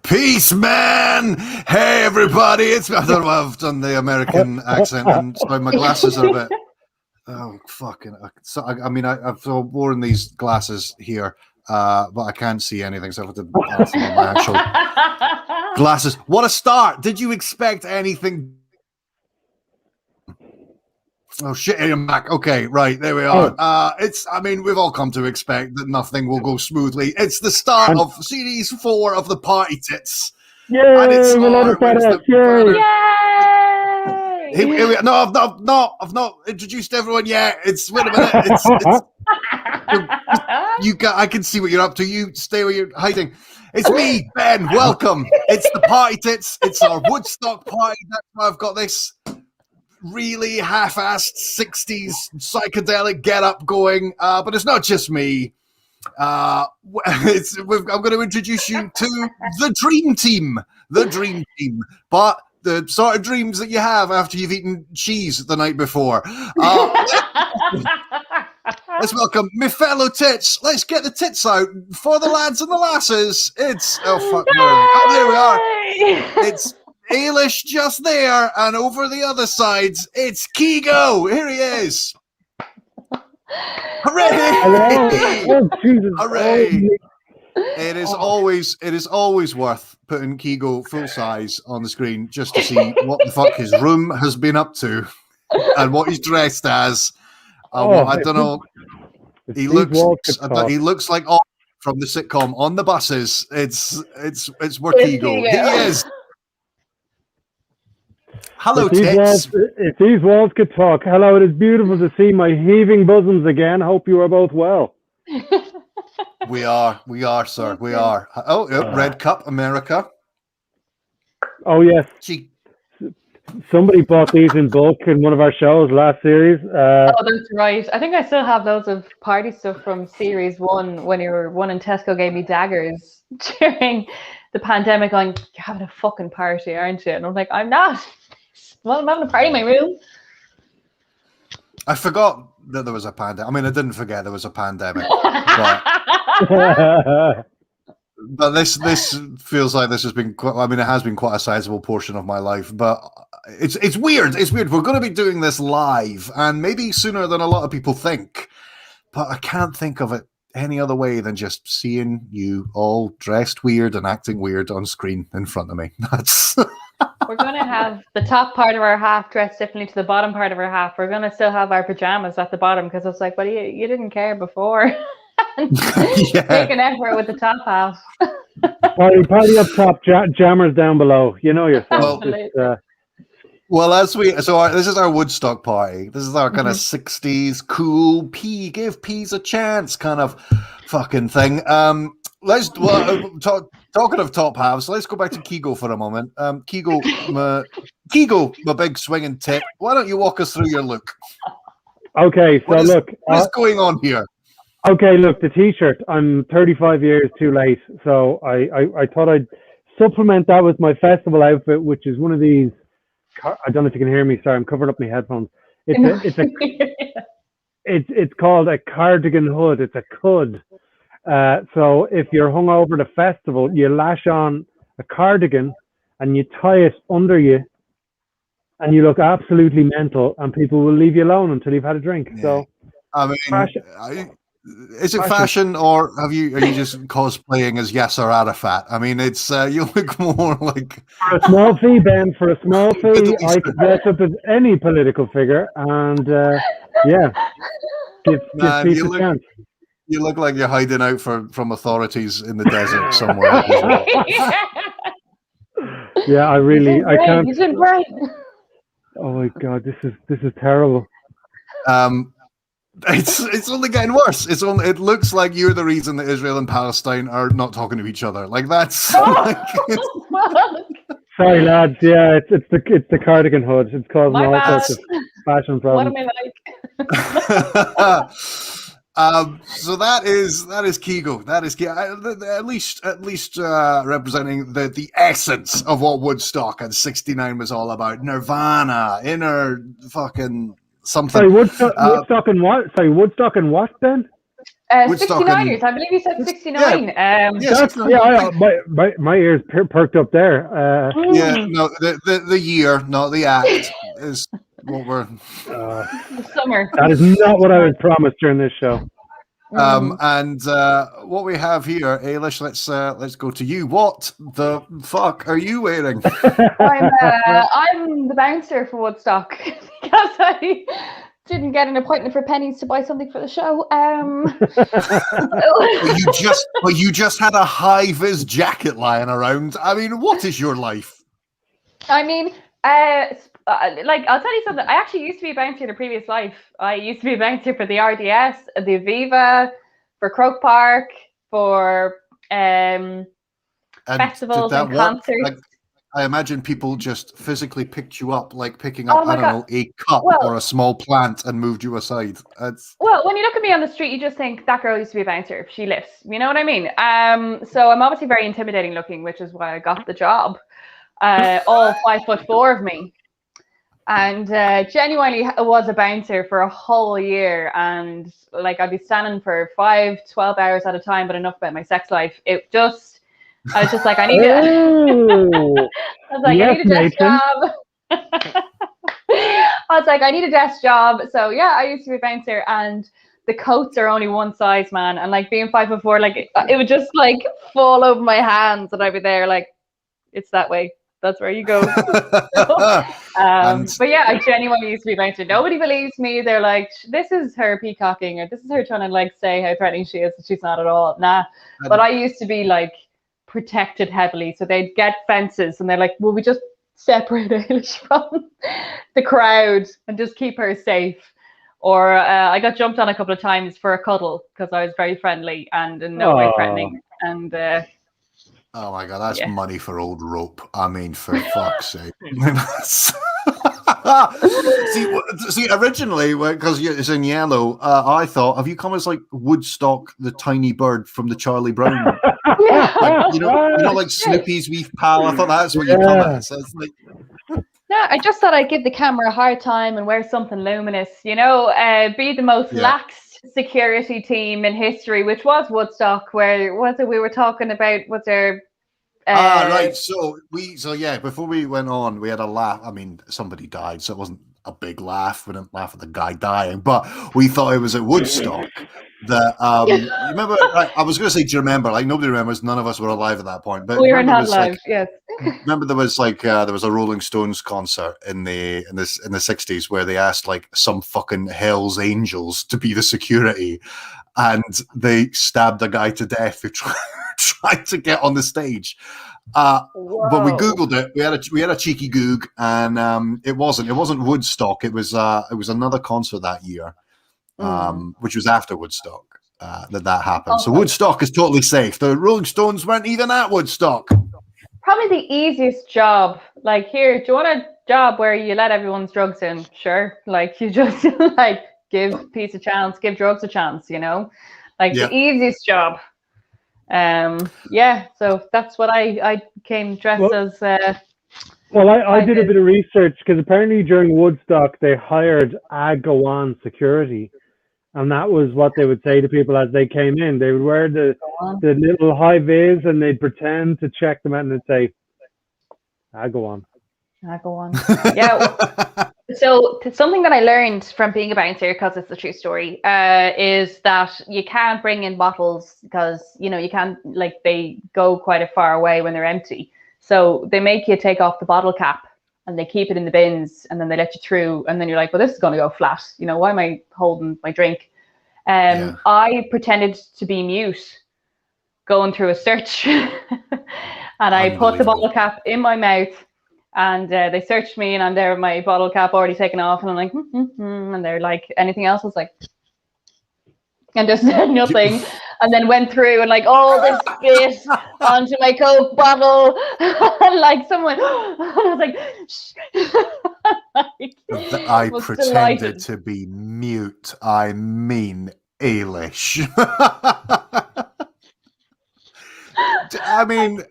Peace, man! Hey, everybody! I don't know why I've done the American accent, and sorry, my glasses are a bit. Oh, fucking! So, I've worn these glasses here, but I can't see anything, so I have to put them on my actual glasses. What a start! Did you expect anything? Oh shit, I'm back. Okay, right, there we are. We've all come to expect that nothing will go smoothly. It's the start of series 4 of the Party Tits. Yay! And it's Yay! I've not introduced everyone yet. Wait a minute. I can see what you're up to. You stay where you're hiding. It's me, Ben. Welcome. It's the Party Tits. It's our Woodstock party. That's why I've got this really half-assed 60s psychedelic get-up going, but it's not just me. I'm going to introduce you to the Dream Team. But the sort of dreams that you have after you've eaten cheese the night before. Let's welcome my fellow tits. Let's get the tits out for the lads and the lasses. There we are. It's Ailish just there, and over the other sides, it's Keego. Here he is. Hooray! Oh, Jesus. Hooray! It is always worth putting Keego full size on the screen just to see what the fuck his room has been up to and what he's dressed as. I don't know. He looks like all from the sitcom On the Buses. It's where Keego. He is. Hello, tits. If these walls could talk, hello, it is beautiful to see my heaving bosoms again. Hope you are both well. We are, sir. We are. Red Cup, America. Oh, yes. Somebody bought these in bulk in one of our shows last series. That's right. I think I still have loads of party stuff from series 1 when one in Tesco gave me daggers during the pandemic going, you're having a fucking party, aren't you? And I'm like, I'm not. Well, I'm having a party in my room. I forgot that there was a pandemic. I mean, I didn't forget there was a pandemic. But this feels like this has been it has been quite a sizable portion of my life. But it's weird. It's weird. We're going to be doing this live, and maybe sooner than a lot of people think. But I can't think of it any other way than just seeing you all dressed weird and acting weird on screen in front of me. That's... We're going to have the top part of our half dressed differently to the bottom part of our half. We're going to still have our pajamas at the bottom because it's like, well, you didn't care before. Take an effort with the top half. Party up top, jammers down below. You know yourself. This is our Woodstock party. This is our kind of 60s cool give peas a chance kind of fucking thing. Talking of top halves, let's go back to Keego for a moment. Keego, my big swinging tit. Why don't you walk us through your look? Okay, so what's going on here? Okay, look, the t-shirt. I'm 35 years too late, so I thought I'd supplement that with my festival outfit, which is one of these. I don't know if you can hear me. Sorry, I'm covering up my headphones. It's called a cardigan hood. It's a cud. So if you're hungover at a festival, you lash on a cardigan and you tie it under you, and you look absolutely mental, and people will leave you alone until you've had a drink. Yeah. So, I mean, is it fashion, or are you just cosplaying as Yasser Arafat? I mean, it's you look more like for a small fee, Ben. For a small fee, I could dress up as any political figure, and give people a chance. You look like you're hiding out from authorities in the desert somewhere. Yeah, I can't. He's in bright. Oh my God, this is terrible. It's only getting worse. It looks like you're the reason that Israel and Palestine are not talking to each other. Like that's. Sorry, lads. Yeah, it's the cardigan hood. It's causing all sorts of fashion problems. What am I like? So that is Keego. That is at least representing the essence of what Woodstock and '69 was all about. Nirvana, inner fucking something. Sorry, Woodstock and what? Sorry, Woodstock and what then? Woodstock 69ers. I believe you said 69. Yeah, My ears perked up there. Yeah, no, the year, not the act, is what we're. The summer. That is not what I was promised during this show. And what we have here, Ailish, let's go to you. What the fuck are you wearing? I'm the bouncer for Woodstock because I didn't get an appointment for pennies to buy something for the show. you just had a high vis jacket lying around. I mean, what is your life? I mean, like I'll tell you something. I actually used to be a bouncer in a previous life. I used to be a bouncer for the RDS, the Aviva, for Croke Park, for festivals and concerts. Like, I imagine people just physically picked you up, like picking up, a cup or a small plant and moved you aside. Well, when you look at me on the street, you just think that girl used to be a bouncer. She lifts. You know what I mean? So I'm obviously very intimidating looking, which is why I got the job. All 5'4" of me. And genuinely was a bouncer for a whole year. And like I'd be standing for 12 hours at a time, but enough about my sex life. I was just like, I need a desk job. I was like, I need a desk job. So yeah, I used to be a bouncer, and the coats are only one size, man. And like being 5'4", like it would just like fall over my hands, and I'd be there like, it's that way. That's where you go. But yeah, I genuinely used to be a bouncer. Nobody believes me. They're like, this is her peacocking, or this is her trying to like say how threatening she is. She's not at all. Nah. But I used to be like protected heavily. So they'd get fences, and they're like, will we just separate Ailish from the crowd and just keep her safe? Or I got jumped on a couple of times for a cuddle because I was very friendly and in no way threatening. And oh my god, that's money for old rope. I mean, for fuck's sake. See, originally, because it's in yellow, I thought, have you come as like Woodstock, the tiny bird from the Charlie Brown? Like, you know, like Snoopy's wee pal. I thought that's what you come as. So it's like, no, I just thought I'd give the camera a hard time and wear something luminous, you know, be the most lax security team in history, which was Woodstock, where was it we were talking about? Was there right. So before we went on, we had a laugh. I mean, somebody died, so it wasn't a big laugh. We didn't laugh at the guy dying, but we thought it was at Woodstock. That you remember? I was going to say, do you remember? Like nobody remembers. None of us were alive at that point. But we were not alive. Like, yes. Remember, there was a Rolling Stones concert in the 60s where they asked like some fucking Hell's Angels to be the security, and they stabbed a guy to death who tried to get on the stage. But we googled it. We had a cheeky goog, and it wasn't Woodstock. It was another concert that year, which was after Woodstock that happened. So Woodstock is totally safe. The Rolling Stones weren't even at Woodstock. Probably the easiest job. Like, here, do you want a job where you let everyone's drugs in? Sure. Like, you just like give peace a chance, give drugs a chance. You know, like the easiest job. So that's what I came dressed as. Well, I did a bit of research because apparently during Woodstock they hired Go-On security, and that was what they would say to people as they came in. They would wear the little high vis, and they'd pretend to check them out, and they'd say, go on. Yeah. So something that I learned from being a bouncer, because it's a true story, is that you can't bring in bottles because, you know, you can't, like, they go quite a far away when they're empty. So they make you take off the bottle cap and they keep it in the bins, and then they let you through, and then you're like, well, this is going to go flat. You know, why am I holding my drink? I pretended to be mute going through a search and I put the bottle cap in my mouth. And they searched me, and I'm there with my bottle cap already taken off, and I'm like, and they're like, anything else? I was like, and just said nothing, and then went through and like all this spit onto my Coke bottle, and like someone, and I was like, shh. I pretended delighted to be mute. I mean, Ailish. I mean.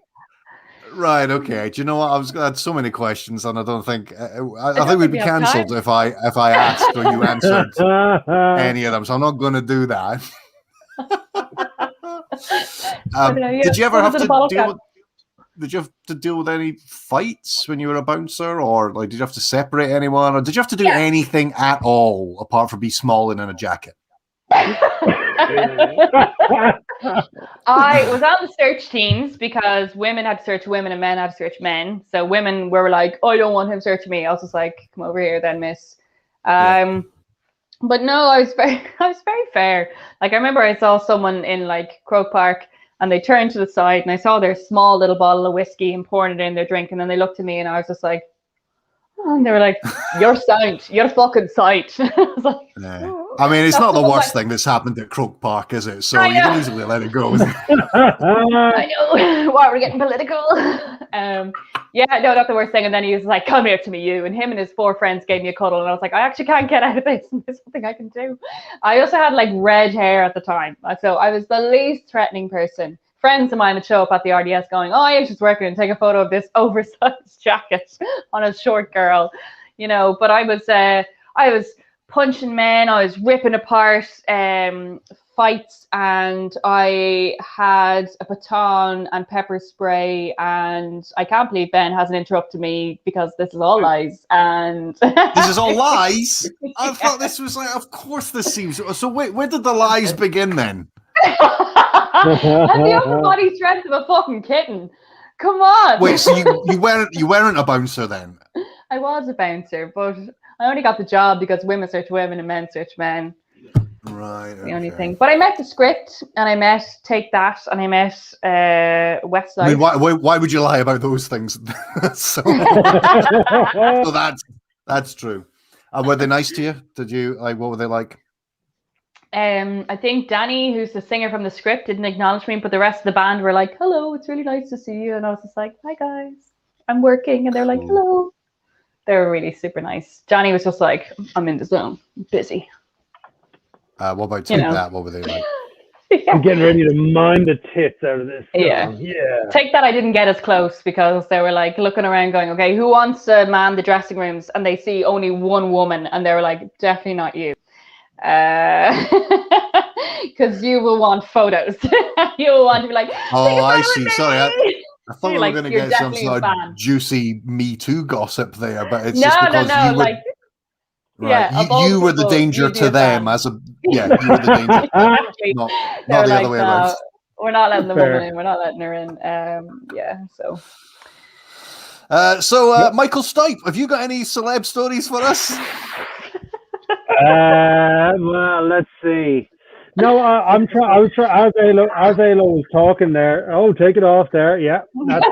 Right. Okay. Do you know what? I had so many questions, and I don't think I think we'd be cancelled if I asked or you answered any of them. So I'm not going to do that. Did you ever have to bottle deal cap. with? Did you have to deal with any fights when you were a bouncer, or like did you have to separate anyone, or did you have to do anything at all apart from be small and in a jacket? I was on the search teams because women had to search women and men had to search men. So women were like, "Oh, I don't want him searching me." I was just like, "Come over here, then, miss." But no, I was very fair. Like I remember I saw someone in like Croke Park, and they turned to the side, and I saw their small little bottle of whiskey and pouring it in their drink, and then they looked at me, and I was just like, oh, and they were like, "You're sound. You're fucking sight." I was like, oh. I mean, it's not the worst thing that's happened at Croke Park, is it? So you can easily let it go. I know. Why we're getting political? Yeah, no, not the worst thing. And then he was like, "Come here to me, you." And him and his 4 friends gave me a cuddle, and I was like, I actually can't get out of this. There's something I can do. I also had like red hair at the time, so I was the least threatening person. Friends of mine would show up at the RDS going, "Oh, yeah, she's working," and take a photo of this oversized jacket on a short girl, But I was punching men, I was ripping apart fights, and I had a baton and pepper spray, and I can't believe Ben hasn't interrupted me because this is all lies. And this is all lies? I thought this was like, of course this seems... So wait, where did the lies begin then? That's the upper body strength of a fucking kitten. Come on. Wait, so you weren't a bouncer then? I was a bouncer, but I only got the job because women search women and men search men. Right. The only thing. But I met the script, and I met Take That, and I met Westlife. I mean, why would you lie about those things? so that's true. Were they nice to you? Did you like? What were they like? I think Danny, who's the singer from the script, didn't acknowledge me, but the rest of the band were like, "Hello, it's really nice to see you." And I was just like, "Hi guys, I'm working," and they're like, "Hello." They were really super nice. Johnny was just like, "I'm in the zone, I'm busy." What about Take That? What were they like? I'm getting ready to mime the tits out of this. Yeah. Take That I didn't get as close because they were like looking around going, "Okay, who wants to man the dressing rooms?" And they see only one woman, and they were like, "Definitely not you." Because you will want photos. You will want to be like, "Oh, I see." Sorry, I thought we were going to get some sort of juicy Me Too gossip there, but it's just because you were... Like, right. Yeah, you were the danger to them as a... Yeah, you were the danger. Not the other like, way around. We're not letting the woman in. We're not letting her in. So, Michael Stipe, have you got any celeb stories for us? Well, let's see. No, I'm trying. I was trying. As Ailo was talking there. Oh, take it off there. Yeah, that's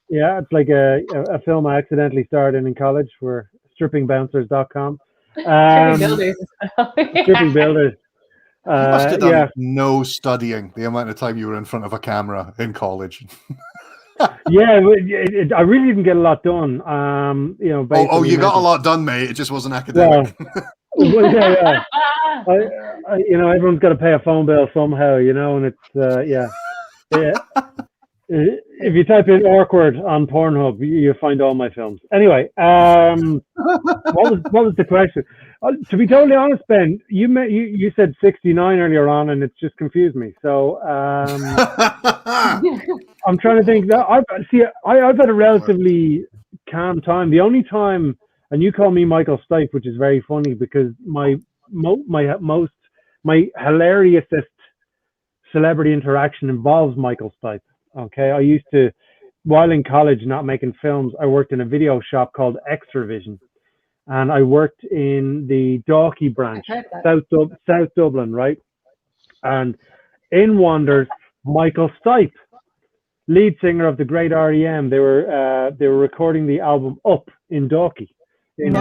yeah. It's like a film I accidentally starred in college for strippingbouncers.com. Stripping builders. Stripping builders. You must have done no studying the amount of time you were in front of a camera in college. Yeah, I really didn't get a lot done. You got a lot done, mate. It just wasn't academic. Yeah. Everyone's got to pay a phone bill somehow, and it's yeah. If you type in awkward on Pornhub, you find all my films. Anyway, what was the question? To be totally honest, Ben, you said 69 earlier on, and it's just confused me. So I'm trying to think. That I've had a relatively calm time. The only time, and you call me Michael Stipe, which is very funny because my hilariousest celebrity interaction involves Michael Stipe. Okay, I used to, while in college, not making films, I worked in a video shop called Extravision, and I worked in the Dalkey branch, South Dublin, right? And in wanders Michael Stipe, lead singer of the great REM. They were recording the album Up in Dalkey, in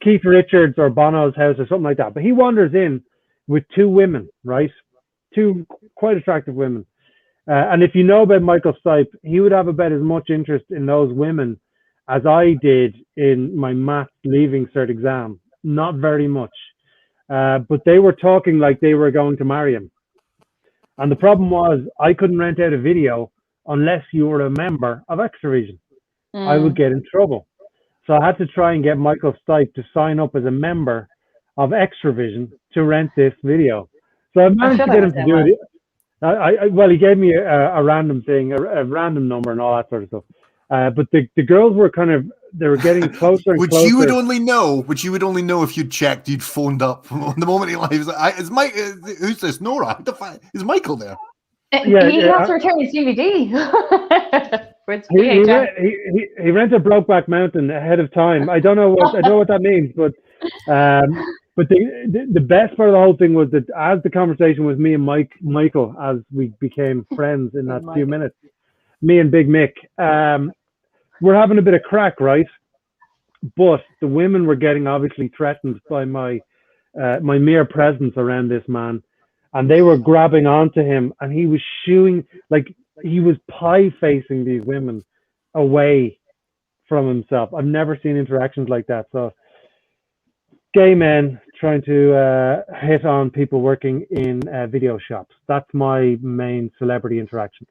Keith Richards or Bono's house or something like that. But he wanders in with 2 women, right? 2 quite attractive women. And if you know about Michael Stipe, he would have about as much interest in those women as I did in my maths leaving cert exam. Not very much. But they were talking like they were going to marry him. And the problem was I couldn't rent out a video unless you were a member of Extravision. I would get in trouble. So I had to try and get Michael Stipe to sign up as a member of Extravision to rent this video. So I managed to get him to do it. Well, he gave me a random thing, a random number, and all that sort of stuff. But the girls were they were getting closer and Which closer. you would only know if you'd checked, you'd phoned up the moment he leaves. Is Mike? Who's this? Nora? Is Michael there? He has to return his DVD. He rented Brokeback Mountain ahead of time. I don't know what that means, but the best part of the whole thing was that as the conversation with me and Michael, as we became friends in that few minutes, me and Big Mick, we're having a bit of crack, right? But the women were getting obviously threatened by my mere presence around this man, and they were grabbing onto him, and he was shooing, like he was pie facing these women away from himself. I've never seen interactions like that. So gay men trying to hit on people working in video shops. That's my main celebrity interaction.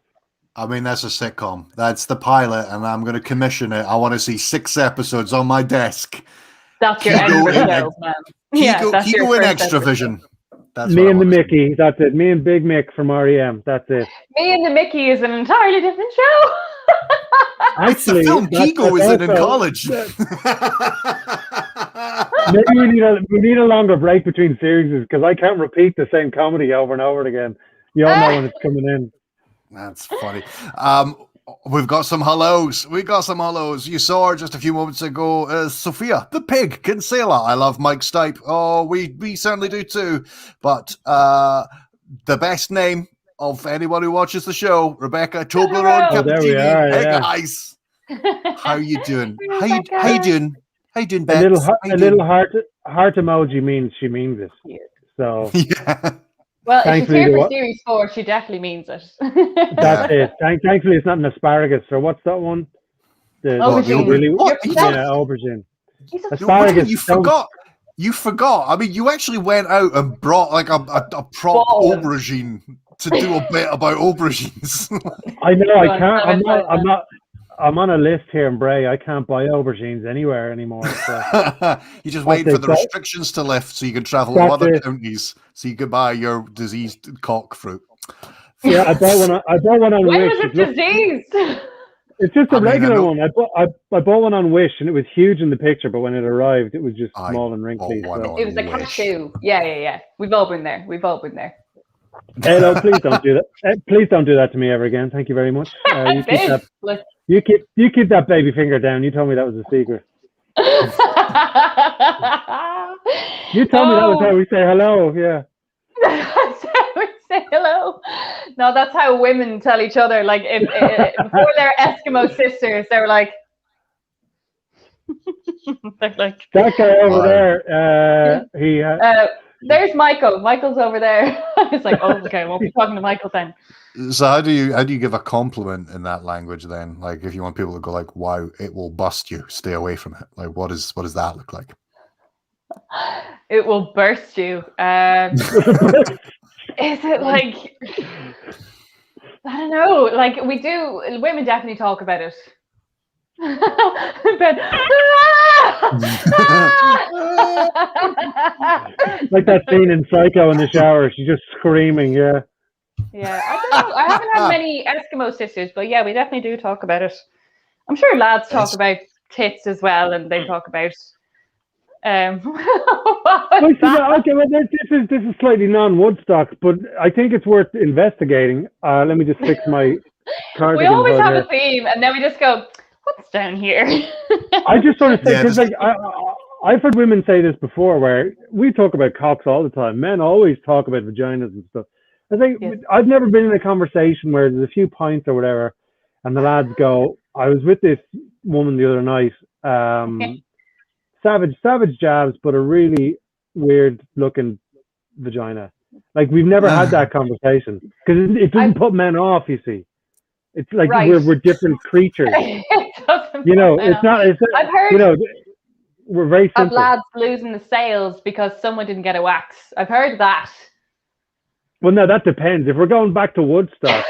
I mean, that's a sitcom. That's the pilot, and I'm going to commission it. I want to see 6 episodes on my desk. That's your extra show, man. Keego in Extravision. That's me and the Mickey. That's it. Me and Big Mick from REM. That's it. Me and the Mickey is an entirely different show. Actually, it's the film Keego was in college. Maybe we need a longer break between series because I can't repeat the same comedy over and over again. You all know when it's coming in. That's funny. We've got some hellos. You saw her just a few moments ago. Sophia, the pig, Kinsella. I love Mike Stipe. Oh, we certainly do too. But the best name of anyone who watches the show, Rebecca Toblerone Cappuccini. Hey guys, how you doing? How you doing? How you doing, Bex? A little heart emoji means she means it. So yeah. Well, if she's here for Series 4, she definitely means it. That's it. Thankfully, it's not an asparagus. Or what's that one? Aubergine. Asparagus. You forgot. I mean, you actually went out and brought like a prop aubergine to do a bit about aubergines. I know. I can't. I'm on a list here in Bray. I can't buy aubergines anywhere anymore. So. You just wait for the restrictions to lift so you can travel to other counties so you can buy your diseased cock fruit. Yeah, I bought one on When Wish. was it diseased? It's just a regular one. I bought one on Wish and it was huge in the picture, but when it arrived, it was just small and wrinkly. It was a cashew. Yeah. We've all been there. Hello, please don't do that. Please don't do that to me ever again. Thank you very much. You keep that baby finger down. You told me that was a secret. You told me that was how we say hello. Yeah. That's how we say hello. No, that's how women tell each other. Like before they're Eskimo sisters, they were like. That guy over there. There's Michael. Michael's over there. It's like, oh, okay, we'll be talking to Michael then. So how do you give a compliment in that language then? Like if you want people to go like, wow, it will bust you, stay away from it. Like what does that look like? It will burst you. Is it like I don't know, like women definitely talk about it. But like that scene in Psycho in the shower, she's just screaming. Yeah, I don't know. I haven't had many Eskimo sisters, but yeah, we definitely do talk about it. I'm sure lads talk about tits as well, and they talk about okay, well, this is slightly non-Woodstock, but I think it's worth investigating. Let me just fix my cardigan. We always have a theme, and then we just go, what's down here? I just sort of say, because I've heard women say this before, where we talk about cocks all the time. Men always talk about vaginas and stuff. I think I've never been in a conversation where there's a few pints or whatever, and the lads go, I was with this woman the other night, savage jabs, but a really weird looking vagina. Like we've never had that conversation because it doesn't put men off, you see. It's like we're different creatures. It's not. I've heard. We're very simple. Of lads losing the sales because someone didn't get a wax. I've heard that. Well, no, that depends. If we're going back to Woodstock,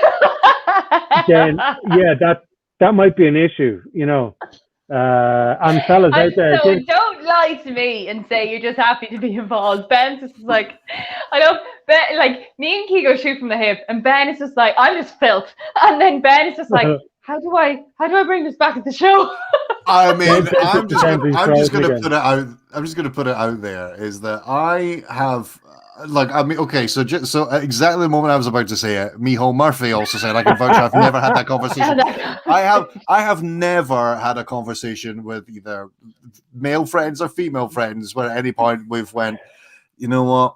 then that might be an issue. And fellas out there, don't lie lie to me and say you're just happy to be involved. Ben's just like, I don't. Ben, like me and Keego shoot from the hip, and Ben is just like, I'm just filth, and then Ben is just like, how do I bring this back at the show? I mean, I'm just gonna put it out there is that I have. Like, I mean, okay, so exactly the moment I was about to say it, Micheál Murphy also said I can vouch. I've never had that conversation. I have never had a conversation with either male friends or female friends where at any point we've went, you know what,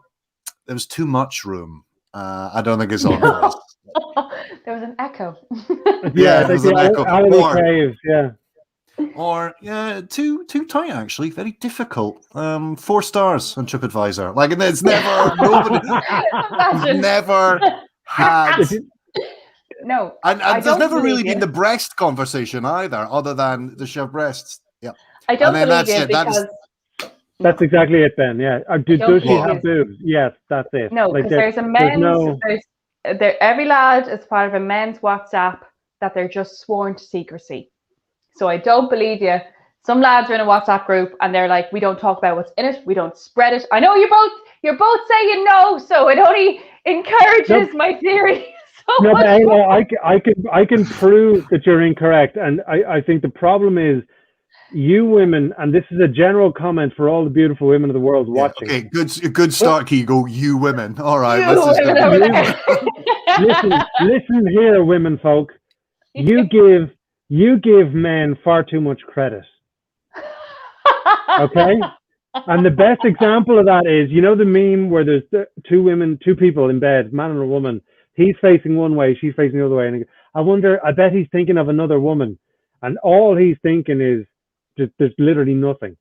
there was too much room. I don't think it's on for us. There was an echo. Yeah, there was an echo. Or too tight actually, very difficult. 4 stars on TripAdvisor. Like, and it's never nobody never had. No, and there's never really been the breast conversation either, other than the chef breasts. Yeah, I don't believe you because that's exactly it, Ben. Yeah, does she have boobs? Yes, that's it. No, because there's a men's. Every lad is part of a men's WhatsApp that they're just sworn to secrecy. So I don't believe you. Some lads are in a WhatsApp group and they're like, we don't talk about what's in it. We don't spread it. I know you're both saying no, so it only encourages my theory. So no, but I can prove that you're incorrect. And I think the problem is you women, and this is a general comment for all the beautiful women of the world watching. Okay, good start, Keego. You women. All right. Listen here, women folk. You give men far too much credit. Okay? And the best example of that is, you know the meme where there's two people in bed, man and a woman. He's facing one way, she's facing the other way. And I bet he's thinking of another woman. And all he's thinking is, there's literally nothing.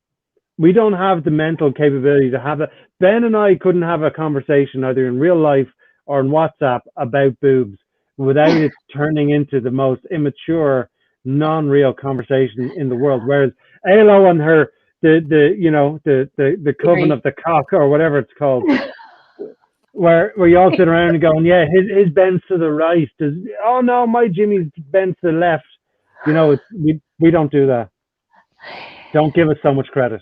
We don't have the mental capability to have that. Ben and I couldn't have a conversation either in real life or in WhatsApp about boobs without it turning into the most immature, non-real conversation in the world. Whereas Ailish and her the coven of the cock or whatever it's called, where you all sit around and going, yeah, his bends to the right. Oh no, my Jimmy's bends to the left. You know, we don't do that. Don't give us so much credit.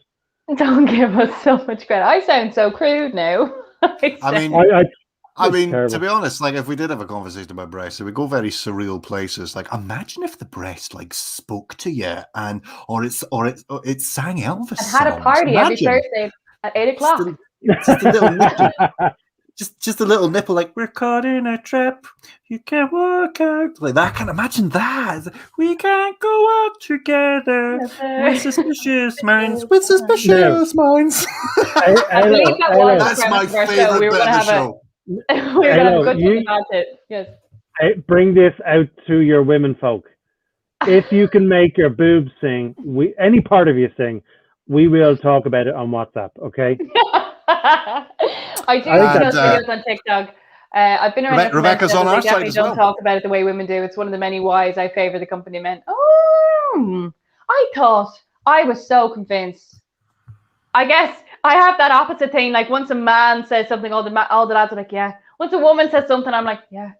Don't give us so much credit. I sound so crude now. I mean, to be honest, like if we did have a conversation about breasts, it would go very surreal places. Like, imagine if the breast like spoke to you, or it sang Elvis and had a party every Thursday at 8:00. Just a little nipple, just a little nipple. Like, we're caught in a trap. You can't walk out. Like that. Can imagine that. We can't go out together. With suspicious minds. With suspicious minds. That's my favorite bit of the show. We're gonna have a good thing about it. Yes. Bring this out to your women folk. If you can make your boobs sing, any part of you sing, we will talk about it on WhatsApp. Okay. I do see those videos on TikTok. I've been around. Rebecca's on our side as well. Don't talk about it the way women do. It's one of the many whys I favor the company men. Oh, I thought I was so convinced. I guess I have that opposite thing. Like once a man says something, all the lads are like, yeah. Once a woman says something, I'm like, yeah.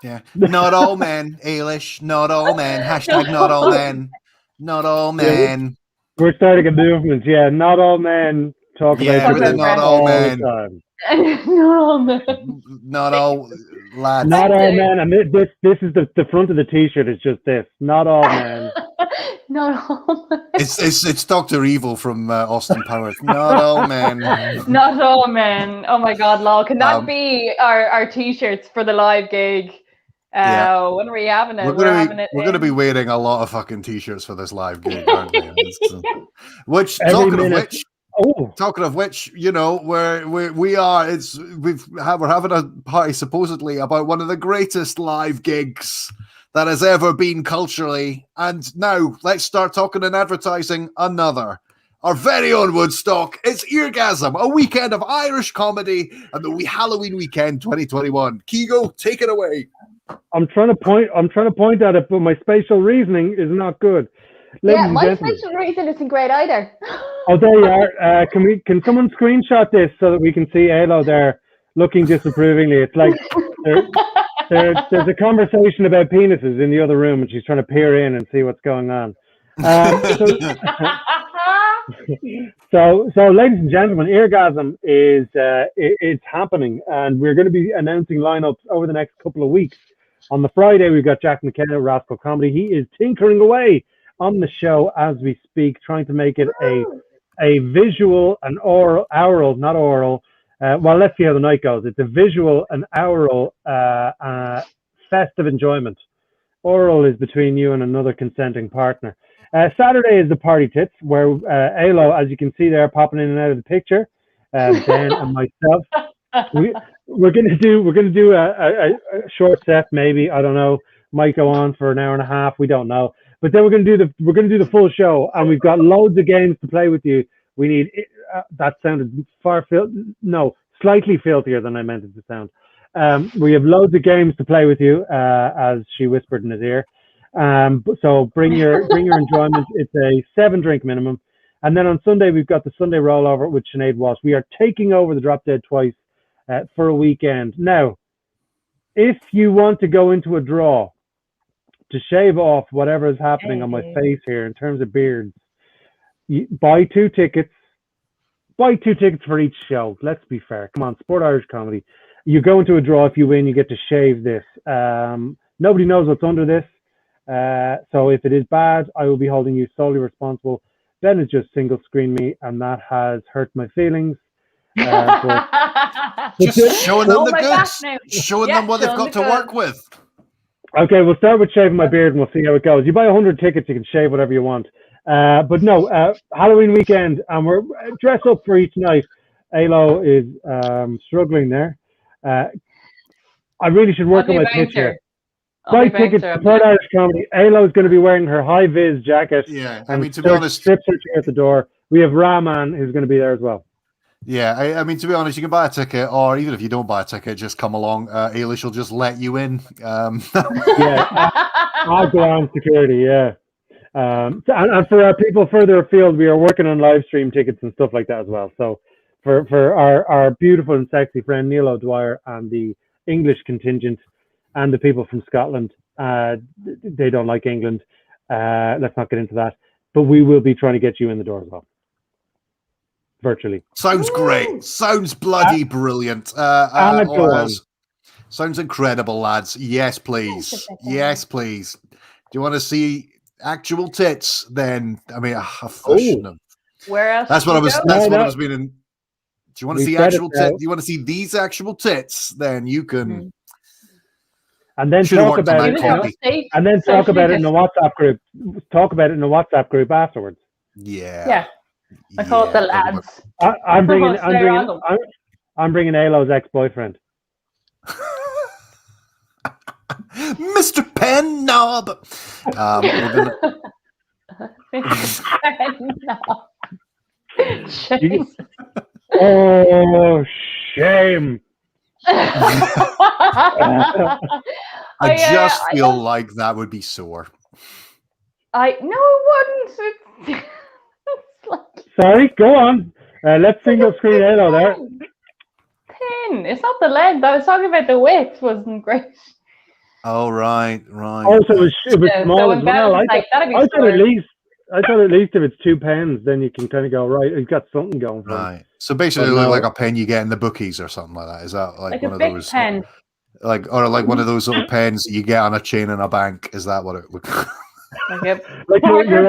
Yeah. Not all men, Ailish. Not all men. Hashtag not all men. Not all men. We're starting a movement. Yeah. Not all men talk about not all men. Not all men. Not all lads. Not all men. And this is the front of the T-shirt. Is just this. Not all men. Not all men. It's Dr. Evil from Austin Powers. Not all men. Not all men. Oh my God, lol. Can that be our T-shirts for the live gig? When are we having it? We're going to be waiting a lot of fucking T-shirts for this live gig, aren't we? Talking of which, you know, we're having a party supposedly about one of the greatest live gigs that has ever been culturally. And now let's start talking and advertising another. Our very own Woodstock. It's Eargasm, a weekend of Irish comedy and the Halloween weekend 2021. Keego, take it away. I'm trying to point at it, but my spatial reasoning is not good. My spatial reasoning isn't great either. Oh, there you are. Can someone screenshot this so that we can see Ailish there looking disapprovingly? It's like there's a conversation about penises in the other room, and she's trying to peer in and see what's going on. So, ladies and gentlemen, Eargasm is it's happening, and we're going to be announcing lineups over the next couple of weeks. On the Friday, we've got Jack McKenna, Rascal Comedy. He is tinkering away on the show as we speak, trying to make it a visual and aural, not oral. Well, let's see how the night goes. It's a visual and aural festive enjoyment. Oral is between you and another consenting partner. Saturday is the party tits, where Alo, as you can see there, popping in and out of the picture. Ben and myself, we're gonna do a short set, maybe. I don't know. Might go on for an hour and a half. We don't know. But then we're gonna do the full show, and we've got loads of games to play with you. We need that sounded slightly filthier than I meant it to sound. We have loads of games to play with you, as she whispered in his ear. So bring your enjoyment. It's a 7-drink minimum. And then on Sunday, we've got the Sunday rollover with Sinead Walsh. We are taking over the Drop Dead Twice for a weekend. Now, if you want to go into a draw to shave off whatever is happening on my face here in terms of beards, buy 2 tickets. Buy 2 tickets for each show. Let's be fair. Come on, Sport Irish Comedy. You go into a draw. If you win, you get to shave this. Nobody knows what's under this. So if it is bad, I will be holding you solely responsible. Ben has just single screened me, and that has hurt my feelings. Just showing them the goods. Showing them what they've got to work with. Okay, we'll start with shaving my beard, and we'll see how it goes. You buy 100 tickets, you can shave whatever you want. But no, Halloween weekend, and we're dressed up for each night. Alo is struggling there. I really should work on my picture. Buy tickets to Sport Irish Comedy. Alo is going to be wearing her high-vis jacket. Yeah, I mean, to be honest, strips her at the door. We have Rahman who's going to be there as well. Yeah, I mean, to be honest, you can buy a ticket, or even if you don't buy a ticket, just come along. Ailish will just let you in. Yeah, I'll go on security. Yeah, and for our people further afield, we are working on live stream tickets and stuff like that as well. So for our beautiful and sexy friend Neil O'Dwyer and the English contingent and the people from Scotland, they don't like England. Let's not get into that. But we will be trying to get you in the door as well. Virtually. Sounds great. Sounds bloody brilliant. Sounds incredible, lads. Yes, please. Yes, please. Do you want to see actual tits? Then I mean, where else? That's what I was. That's what I was meaning. Do you want to see actual tits? Do you want to see these actual tits? Then you can. And then talk about it. And then talk about it in a WhatsApp group. Talk about it in a WhatsApp group afterwards. Yeah. Yeah. I call it the lads. I'm bringing Alo's ex-boyfriend. Mr. Pen Knob. Oh, shame. I just feel like that would be sore. No, it wouldn't. Sorry, go on. Let's single screen Alo there. Thin. It's not the length. I was talking about the width. Wasn't great. Oh right. Oh, so it was small as well. I thought at least if it's 2 pens, then you can kind of go right. You've got something going for right. So basically, like a pen you get in the bookies or something like that. Is that like one of those? Pen. Like one of those little pens that you get on a chain in a bank? Is that what it looks like? Like you're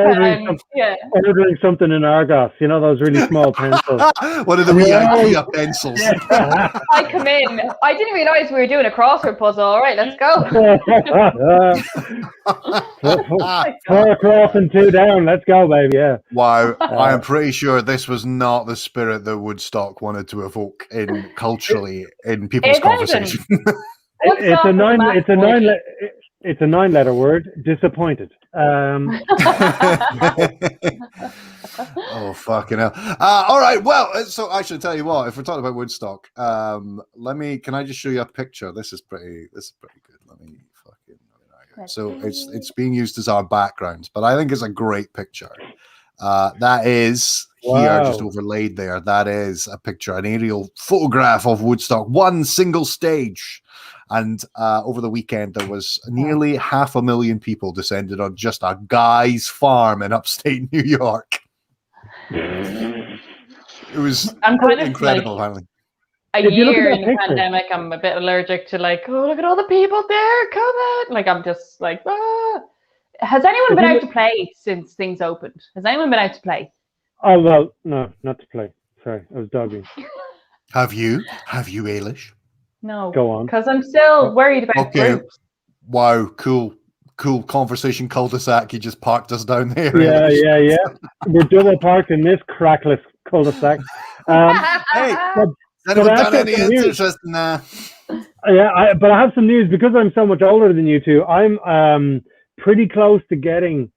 ordering something in Argos, you know, those really small pencils. One of the wee IKEA pencils. I come in. I didn't realise we were doing a crossword puzzle. All right, let's go. 4 across and 2 down. Let's go, baby. Yeah. Wow. I am pretty sure this was not the spirit that Woodstock wanted to evoke culturally in people's conversation. It's a 9-letter word. Disappointed. Oh fucking hell! All right. Well, so I should tell you what. If we're talking about Woodstock, can I just show you a picture? This is pretty good. So it's being used as our background, but I think it's a great picture. That is here, just overlaid there. That is a picture, an aerial photograph of Woodstock, one single stage. And over the weekend, there was nearly 500,000 people descended on just a guy's farm in upstate New York. It was I'm kind of incredible, like apparently. a If you look at year that in the picture- pandemic. I'm a bit allergic to like, oh, look at all the people there, come on. Like, I'm just like, ah. Has anyone If been you out look- to play since things opened? Has anyone been out to play? Oh well, no, not to play. Sorry, I was dogging. Have you, Ailish? No, Go on. because I'm still worried about Okay. groups. Wow, cool conversation cul-de-sac. You just parked us down there. Yeah, Ailish. We're double parked in this crackless cul-de-sac. Hey, But has anyone I have done any some news. interest in that? But I have some news because I'm so much older than you two. I'm pretty close to getting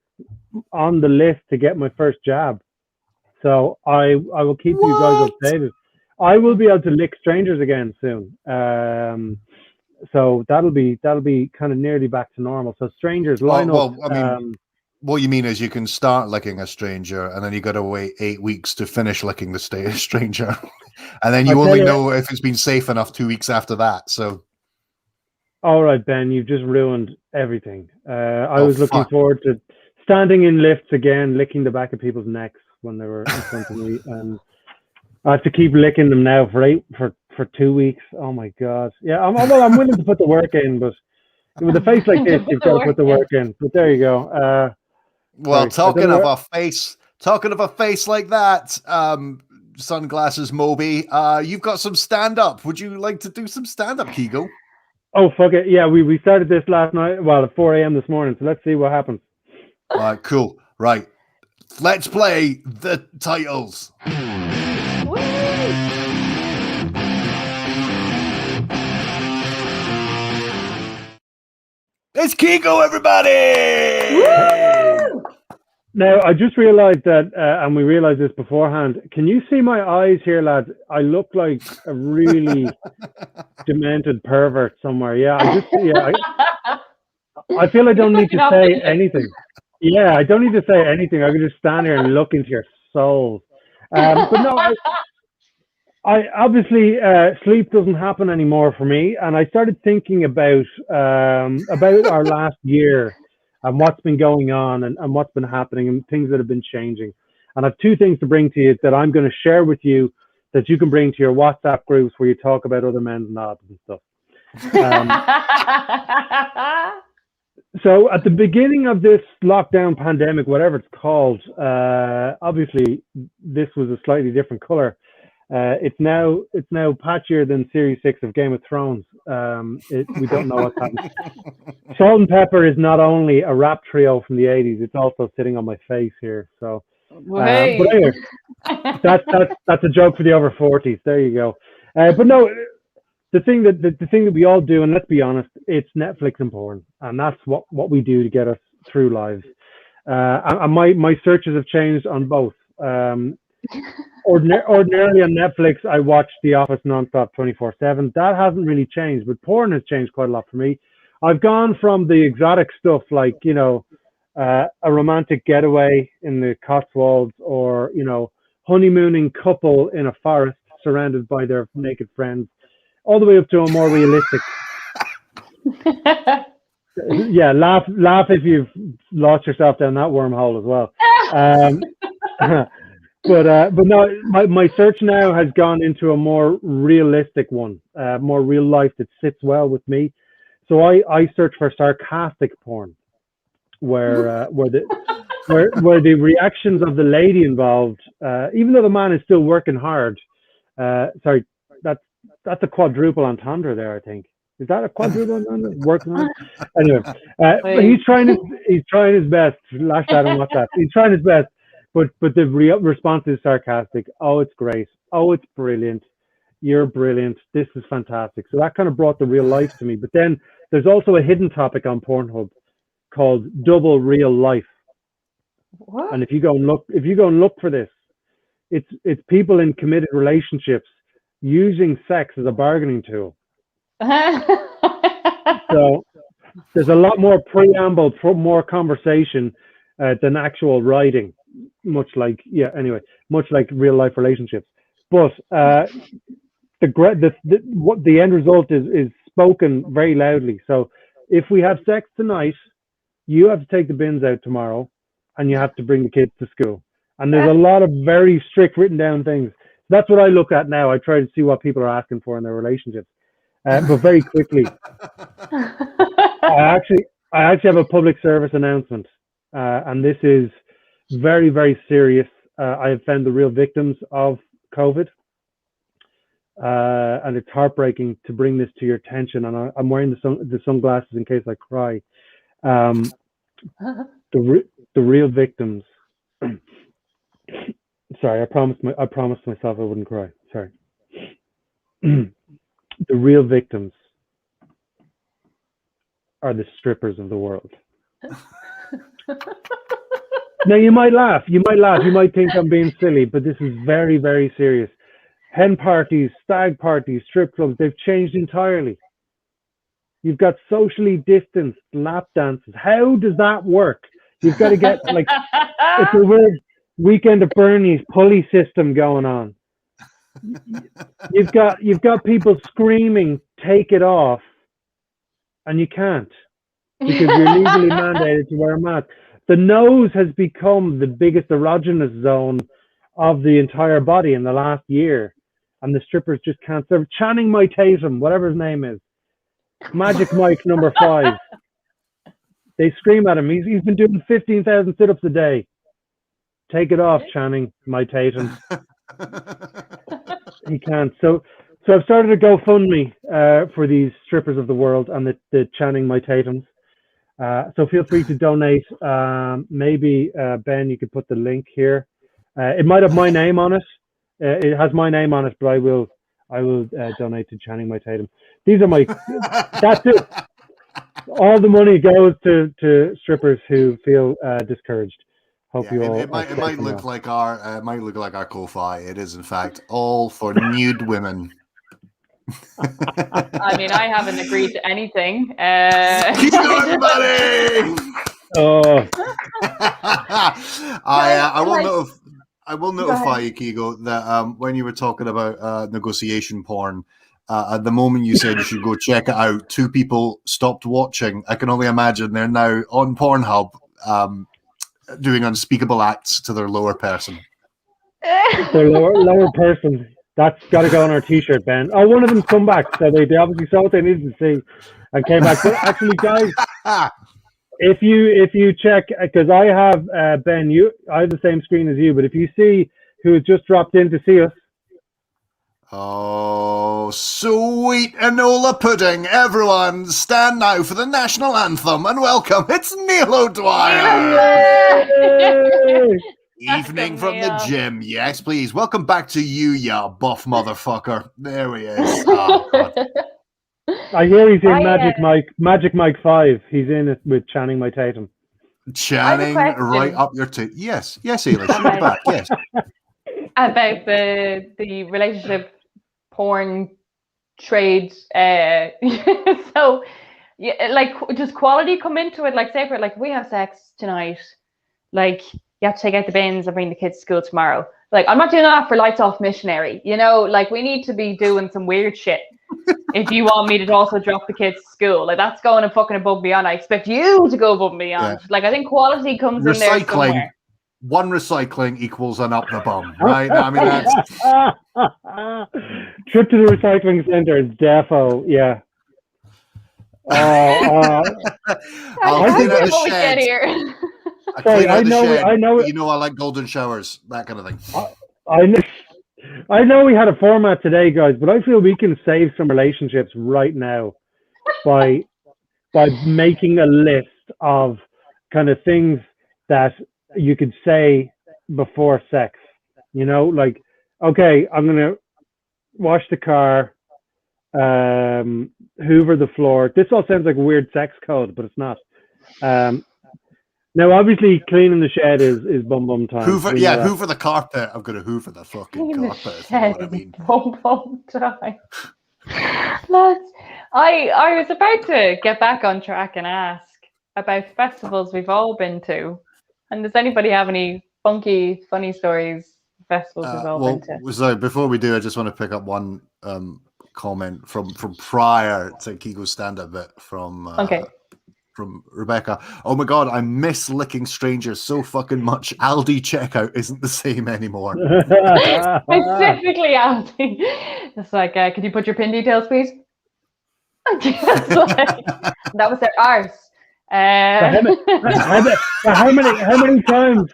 on the list to get my first jab. So I will keep you guys What? updated. I will be able to lick strangers again soon. So that'll be kind of nearly back to normal. So strangers line up. Well, I mean, what you mean is you can start licking a stranger, and then you got to wait 8 weeks to finish licking the stranger, and then you I'll only tell you- know if it's been safe enough 2 weeks after that. So, All right, Ben, you've just ruined everything. I Oh, was looking fuck. forward to standing in lifts again, licking the back of people's necks when they were in front of me, and I have to keep licking them now for 2 weeks. Oh my god! Yeah, I'm willing to put the work in, but with a face like this, you've got to put the work in. But there you go. well, Sorry, I don't know talking of a face like that, sunglasses, Moby. You've got some stand up. Would you like to do some stand up, Keego? Oh fuck it! Yeah, we started this last night. Well, at 4 a.m. this morning. So let's see what happens. All right, cool. Right, let's play the titles. Woo! It's Keego, everybody. Woo! Now, I just realised that, and we realised this beforehand. Can you see my eyes here, lads? I look like a really demented pervert somewhere. Yeah, I feel I don't need to say anything. Yeah, I don't need to say anything. I can just stand here and look into your souls. But no, I obviously sleep doesn't happen anymore for me, and I started thinking about our last year and what's been going on and what's been happening and things that have been changing. And I have two things to bring to you that I'm going to share with you that you can bring to your WhatsApp groups where you talk about other men's knobs and stuff. So at the beginning of this lockdown pandemic, whatever it's called, obviously this was a slightly different color. It's now patchier than Series 6 of Game of Thrones. We don't know what's happening. Salt and Pepper is not only a rap trio from the 80s, it's also sitting on my face here. So, but anyway, that's a joke for the over 40s. There you go. But no, the thing that we all do, and let's be honest, it's Netflix and porn, and that's what we do to get us through lives. And my searches have changed on both. Ordinarily on Netflix, I watch The Office nonstop 24/7. That hasn't really changed, but porn has changed quite a lot for me. I've gone from the exotic stuff like, a romantic getaway in the Cotswolds, or, honeymooning couple in a forest surrounded by their naked friends, all the way up to a more realistic. Yeah, laugh if you've lost yourself down that wormhole as well. But no, my search now has gone into a more realistic one, more real life that sits well with me. So I search for sarcastic porn, where the reactions of the lady involved, even though the man is still working hard. Sorry, that's a quadruple entendre there, I think. Is that a quadruple entendre? Working hard. Anyway, but he's trying his best. Lash that on WhatsApp. He's trying his best. But the response is sarcastic. Oh, it's great. Oh, it's brilliant. You're brilliant. This is fantastic. So that kind of brought the real life to me. But then there's also a hidden topic on Pornhub called double real life. What? And if you go and look for this, it's people in committed relationships using sex as a bargaining tool. So there's a lot more preamble, more conversation than actual writing. Much like real life relationships, but the end result is spoken very loudly. So if we have sex tonight, you have to take the bins out tomorrow, and you have to bring the kids to school. And there's a lot of very strict written down things. That's what I look at now. I try to see what people are asking for in their relationships. But very quickly, I actually have a public service announcement, and this is very, very serious. I have found the real victims of COVID, and it's heartbreaking to bring this to your attention. And I'm wearing the sunglasses in case I cry. The real victims. Sorry, I promised myself I wouldn't cry. Sorry. The real victims are the strippers of the world. Now you might laugh. You might think I'm being silly, but this is very, very serious. Hen parties, stag parties, strip clubs, they've changed entirely. You've got socially distanced lap dances. How does that work? You've got to get it's a weird Weekend at Bernie's pulley system going on. You've got people screaming, "Take it off," and you can't because you're legally mandated to wear a mask. The nose has become the biggest erogenous zone of the entire body in the last year, and the strippers just can't serve. Channing my Tatum, whatever his name is, Magic Mike number 5. They scream at him. He's been doing 15,000 sit-ups a day. Take it off, Channing my Tatum. He can't. So I've started a GoFundMe for these strippers of the world and the Channing my Tatums. So feel free to donate. Maybe Ben, you could put the link here. It might have my name on it. It has my name on it, but I will donate to Channing my Tatum. These are my. That's it. All the money goes to strippers who feel discouraged. Hope you all. It might look like our Ko-fi. It is in fact all for nude women. I mean, I haven't agreed to anything. Keep going, buddy. Oh. I will notify you, Keego, that when you were talking about negotiation porn, at the moment you said you should go check it out, 2 people stopped watching. I can only imagine they're now on Pornhub doing unspeakable acts to their lower person. Their lower person. That's got to go on our T-shirt, Ben. Oh, one of them's come back, so they obviously saw what they needed to see and came back. But actually, guys, if you check, because I have Ben, I have the same screen as you, but if you see who has just dropped in to see us. Oh, sweet Enola pudding! Everyone, stand now for the national anthem and welcome. It's Neil O'Dwyer. Evening from the gym. Yes, please. Welcome back to you, ya buff motherfucker. There he is. Oh, God. I hear he's in Magic Mike 5. He's in it with Channing my Tatum. Channing right up your tooth. Yes, Ailish. You're back. Yes. About the relationship porn trade. So, yeah, like, does quality come into it? Like, say for like we have sex tonight, like you have to take out the bins and bring the kids to school tomorrow. Like, I'm not doing that for lights off missionary. You know, like we need to be doing some weird shit. If you want me to also drop the kids to school, like that's going and fucking above and beyond. I expect you to go above and beyond. Yeah. Like I think quality comes in there somewhere. One recycling equals an up the bum, right? I mean, that's trip to the recycling center is defo, yeah. I'll clean out the shed. I know. You know, I like golden showers, that kind of thing. I know we had a format today, guys, but I feel we can save some relationships right now by making a list of kind of things that you could say before sex. You know, like, okay, I'm gonna wash the car, hoover the floor. This all sounds like a weird sex code, but it's not. Now, obviously, cleaning the shed is bum time. Hoover the carpet. I'm going to hoover the fucking carpet. You know what I mean? Bum time. Lads, I was about to get back on track and ask about festivals we've all been to. And does anybody have any funky, funny stories, festivals we've all been to? So before we do, I just want to pick up one comment from prior to Keego's stand-up bit from... okay. from Rebecca. Oh my god, I miss licking strangers so fucking much. Aldi checkout isn't the same anymore. Specifically, Aldi. It's like, could you put your PIN details, please? That was their arse. How many times?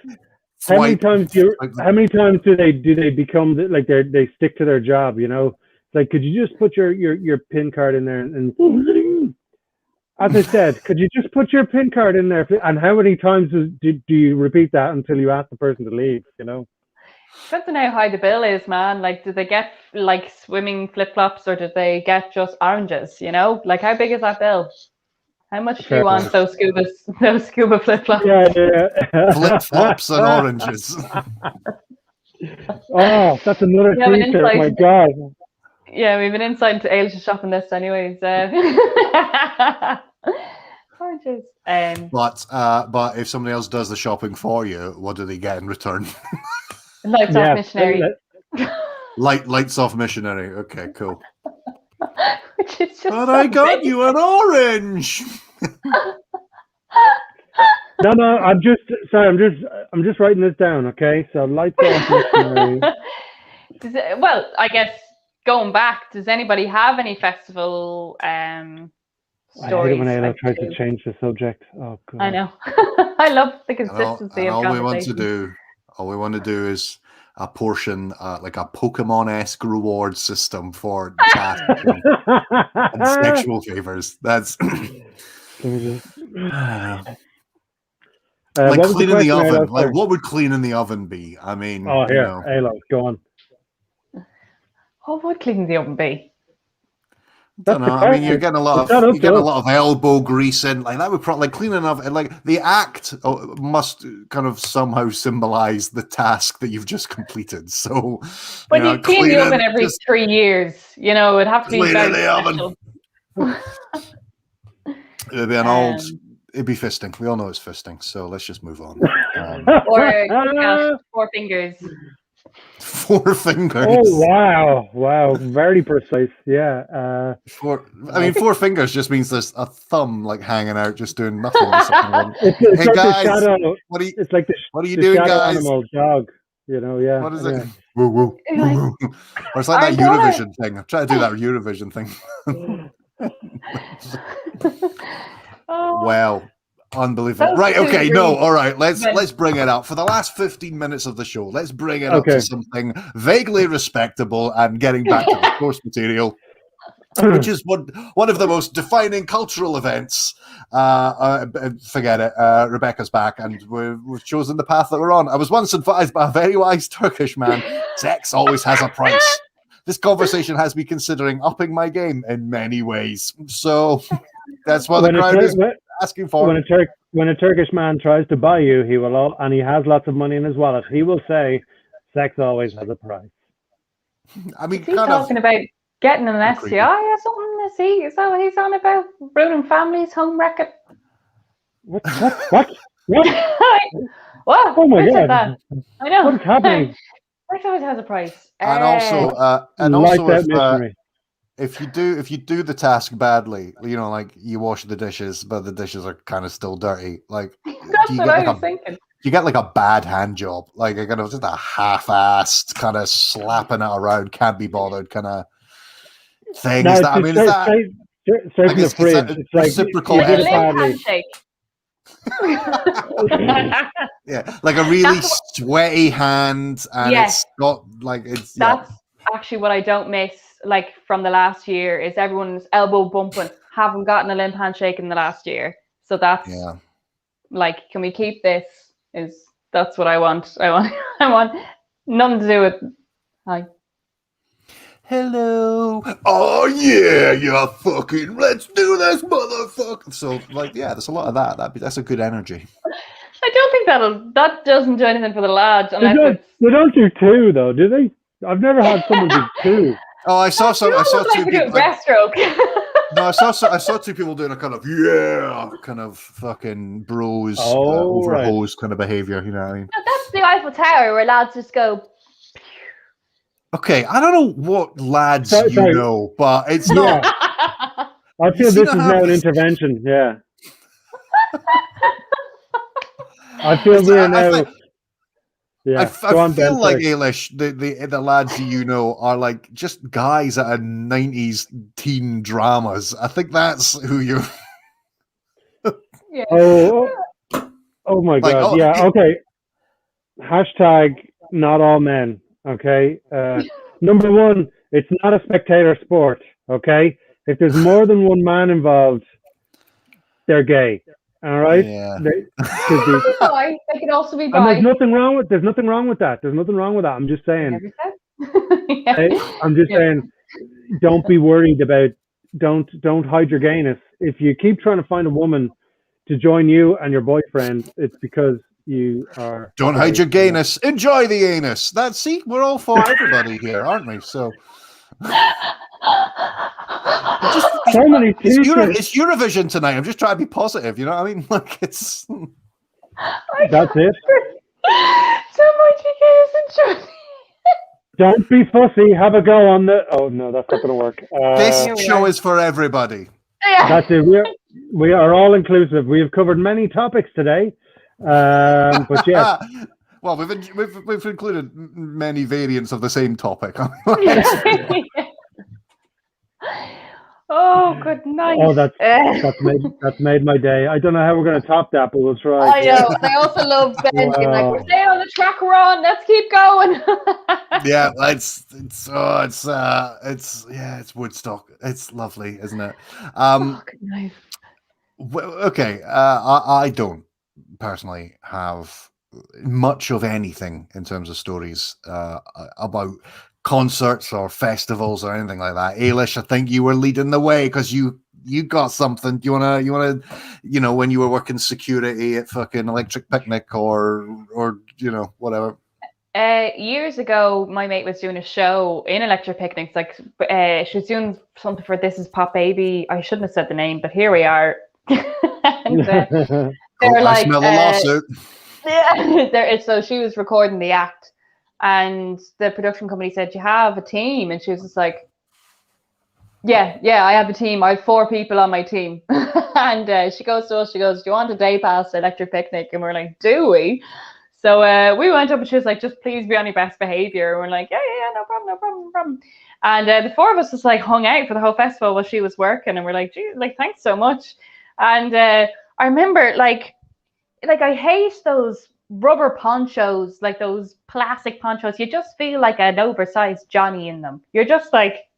How many times do they become like they stick to their job? You know, it's like, could you just put your PIN card in there and as I said, could you just put your PIN card in there? And how many times do you repeat that until you ask the person to leave? You know. Depends on how high the bill is, man. Like, do they get like swimming flip flops, or do they get just oranges? You know, like how big is that bill? How much do you want those scuba flip flops? Yeah. Flip flops and oranges. Oh, that's another T-shirt. Oh my god. Yeah, we have an insight into Ailish's shopping list, anyways. Oranges. But if somebody else does the shopping for you, what do they get in return? Lights off missionary. Lights off missionary. Okay, cool. Which is just but I got you an orange. No, I'm just writing this down, okay? So lights off missionary. Well, I guess going back, does anybody have any festival stories? I hate it when Ayla tries to change the subject. Oh god. I know. I love the consistency of all conversation. All we want to do is a portion, like a Pokemon-esque reward system for tasks and sexual favors. That's like cleaning the oven. Like, what would cleaning the oven be? I mean, Ayla, go on. What would cleaning the oven be? I mean, you're getting a lot of elbow grease in. Like that would probably cleaning up. Like the act must kind of somehow symbolize the task that you've just completed. So, when you clean the oven every 3 years, you know, it'd have to be very special. It'd be an old. It'd be fisting. We all know it's fisting. So let's just move on. Or 4 fingers. 4 fingers. Oh wow, very precise. Yeah. 4 fingers just means there's a thumb like hanging out, just doing nothing. Hey guys, what are you doing, guys? Animal dog. You know, yeah. What is it? Woo woo. Or it's like that Eurovision thing. I'm trying to do that Eurovision thing. Well. Unbelievable. Right, okay, no, all right, let's bring it up. For the last 15 minutes of the show, let's bring it up to something vaguely respectable and getting back to the source material, which is one of the most defining cultural events. Forget it, Rebecca's back, and we've chosen the path that we're on. I was once advised by a very wise Turkish man, sex always has a price. This conversation has me considering upping my game in many ways. So that's what the crowd is asking for. When a Turkish man tries to buy you, and he has lots of money in his wallet, he will say, "Sex always has a price." I mean, is he talking about getting an STI or something? Is that what he's on about? Ruining families, home wrecking? What? What? Oh my god! I know. What is happening? Sex always has a price. And also, if you do the task badly, you know, like you wash the dishes, but the dishes are kind of still dirty. Like that's what I was thinking. You get like a bad hand job, like a kind of just a half-assed kind of slapping it around, can't be bothered kind of thing. No, is that? I mean, is that? Straight from the fridge. It's like reciprocal handshake. Yeah, like a really sweaty hand, and it's got like it's. That's actually what I don't miss. Like from the last year, is everyone's elbow bumping. Haven't gotten a limp handshake in the last year, so that's like, can we keep this? That's what I want. I want nothing to do with. Hi. Hello. Oh yeah, fucking. Let's do this, motherfucker. So like, there's a lot of that. That's a good energy. I don't think that doesn't do anything for the lads. They don't do 2 though, do they? I've never had someone do 2. Oh, I saw 2 people. Breaststroke. No, I saw 2 people doing a kind of fucking bros over hose kind of behavior. You know what I mean? No, that's the Eiffel Tower where lads just go. Okay, I don't know what lads know, but it's not. I feel this is now an intervention. Yeah. I feel we're now. I Go on, Ben. feel like Sorry. Ailish, the lads you know are like just guys out of 90s teen dramas. I think that's who you're Yeah. Oh, oh my like. God. Oh, Yeah. Okay. Hashtag not all men. Okay. Number one, it's not a spectator sport. Okay. If there's more than one man involved, they're gay. All right. yeah. Because there's Bi. They could also be and there's bi. nothing wrong with that. There's nothing wrong with that. I'm just I saying. never said. Yeah. I'm just Yeah. saying. Don't be worried about. Don't hide your gayness. If you keep trying to find a woman to join you and your boyfriend, it's because you are. Don't gay, hide your you know? gayness. Enjoy the anus. See, we're all for everybody here, aren't we? So just So many t-shirts. it's Eurovision tonight. I'm just trying to be positive. You know what I mean? Like it's. That's it. So much you guys enjoy. Don't be fussy. Have a go on the. Oh no, that's not going to work. This Here we show are. is for everybody. Yeah. That's it. We are all inclusive. We have covered many topics today, but yeah, Well, we've included many variants of the same topic. Oh, good night. oh that's made my day. I don't know how we're going to top that, but we'll try. I know. And I also love Ben being like, we're staying on the track we're on. Let's keep going. Yeah, it's Woodstock. It's lovely, isn't it? Oh, good night. Okay, I don't personally have much of anything in terms of stories about concerts or festivals or anything like that. Ailish, I think you were leading the way because you got something. Do you wanna when you were working security at fucking Electric Picnic or whatever. Years ago, my mate was doing a show in Electric Picnics. Like, she was doing something for This Is Pop Baby. I shouldn't have said the name, but here we are. And, they're I like, smell a lawsuit. yeah. So she was recording the act, and the production company said, "You have a team," and she was just like, "Yeah, I have a team. I have 4 people on my team." And she goes to us. She goes, "Do you want a day pass to Electric Picnic?" And we're like, "Do we?" So we went up and she was like, "Just please be on your best behavior." And we're like, yeah, no problem. And the 4 of us just like hung out for the whole festival while she was working. And we're like, "Gee, like, thanks so much." And I remember like I hate those rubber ponchos, like those plastic ponchos. You just feel like an oversized Johnny in them. You're just like,